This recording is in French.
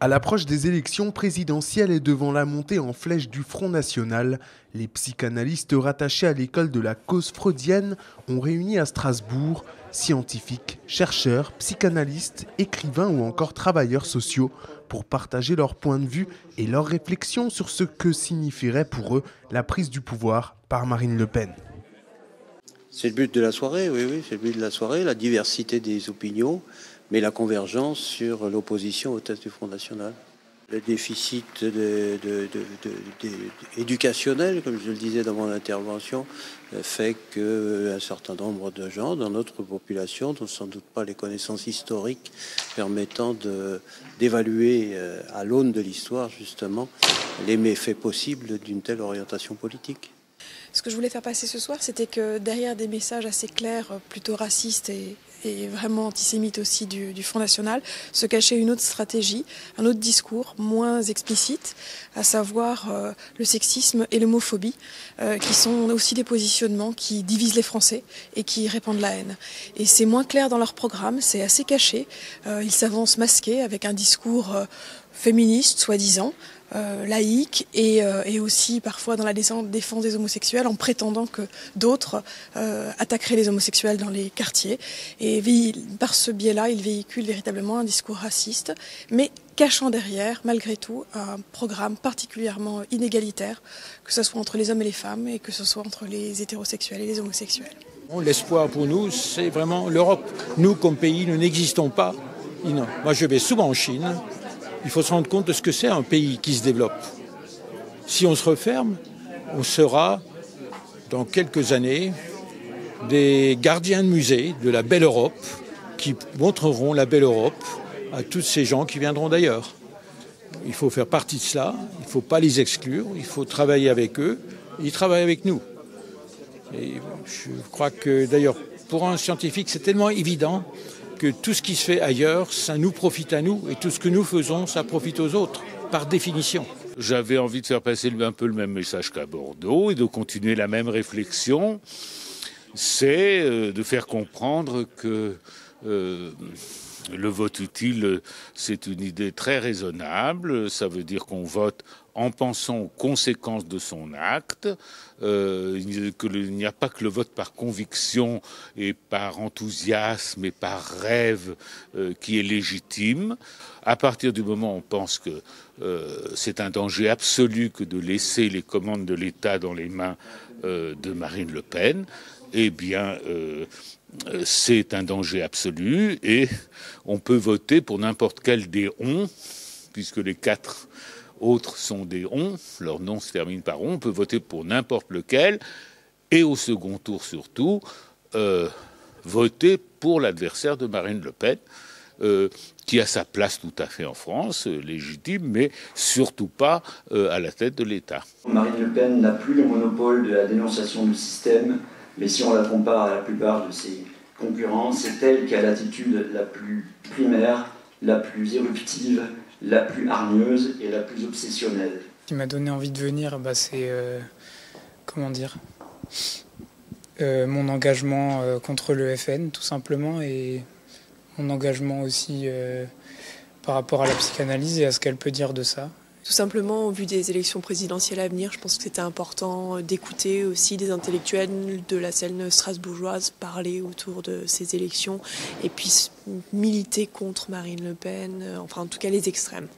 À l'approche des élections présidentielles et devant la montée en flèche du Front National, les psychanalystes rattachés à l'école de la cause freudienne ont réuni à Strasbourg scientifiques, chercheurs, psychanalystes, écrivains ou encore travailleurs sociaux pour partager leurs points de vue et leurs réflexions sur ce que signifierait pour eux la prise du pouvoir par Marine Le Pen. C'est le but de la soirée, oui, c'est le but de la soirée, la diversité des opinions, mais la convergence sur l'opposition au test du Front National. Le déficit éducationnel, comme je le disais dans mon intervention, fait qu'un certain nombre de gens dans notre population n'ont sans doute pas les connaissances historiques permettant d'évaluer à l'aune de l'histoire justement les méfaits possibles d'une telle orientation politique. Ce que je voulais faire passer ce soir, c'était que derrière des messages assez clairs, plutôt racistes et vraiment antisémites aussi du Front National, se cachait une autre stratégie, un autre discours moins explicite, à savoir le sexisme et l'homophobie, qui sont aussi des positionnements qui divisent les Français et qui répandent la haine. Et c'est moins clair dans leur programme, c'est assez caché. Ils s'avancent masqués avec un discours féministe, soi-disant, laïque et aussi parfois dans la défense des homosexuels en prétendant que d'autres attaqueraient les homosexuels dans les quartiers. Et par ce biais-là, ils véhiculent véritablement un discours raciste, mais cachant derrière, malgré tout, un programme particulièrement inégalitaire, que ce soit entre les hommes et les femmes et que ce soit entre les hétérosexuels et les homosexuels. L'espoir pour nous, c'est vraiment l'Europe. Nous, comme pays, nous n'existons pas. Moi, je vais souvent en Chine. Il faut se rendre compte de ce que c'est un pays qui se développe. Si on se referme, on sera, dans quelques années, des gardiens de musée de la belle Europe qui montreront la belle Europe à tous ces gens qui viendront d'ailleurs. Il faut faire partie de cela, il ne faut pas les exclure, il faut travailler avec eux, et ils travaillent avec nous. Et je crois que d'ailleurs, pour un scientifique, c'est tellement évident que tout ce qui se fait ailleurs, ça nous profite à nous, et tout ce que nous faisons, ça profite aux autres, par définition. J'avais envie de faire passer un peu le même message qu'à Bordeaux et de continuer la même réflexion. C'est de faire comprendre que le vote utile, c'est une idée très raisonnable. Ça veut dire qu'on vote en pensant aux conséquences de son acte, qu'il n'y a pas que le vote par conviction et par enthousiasme et par rêve qui est légitime. À partir du moment où on pense que c'est un danger absolu que de laisser les commandes de l'État dans les mains de Marine Le Pen, eh bien, c'est un danger absolu et on peut voter pour n'importe quel des on, puisque les 4 autres sont des on, leur nom se termine par on peut voter pour n'importe lequel et au second tour surtout, voter pour l'adversaire de Marine Le Pen, qui a sa place tout à fait en France, légitime, mais surtout pas à la tête de l'État. Marine Le Pen n'a plus le monopole de la dénonciation du système, mais si on la compare à la plupart de ses concurrents, c'est elle qui a l'attitude la plus primaire, la plus éruptive, la plus hargneuse et la plus obsessionnelle. Ce qui m'a donné envie de venir, c'est mon engagement contre le FN, tout simplement, et mon engagement aussi par rapport à la psychanalyse et à ce qu'elle peut dire de ça. Tout simplement, au vu des élections présidentielles à venir, je pense que c'était important d'écouter aussi des intellectuels de la scène strasbourgeoise parler autour de ces élections et puis militer contre Marine Le Pen, enfin en tout cas les extrêmes.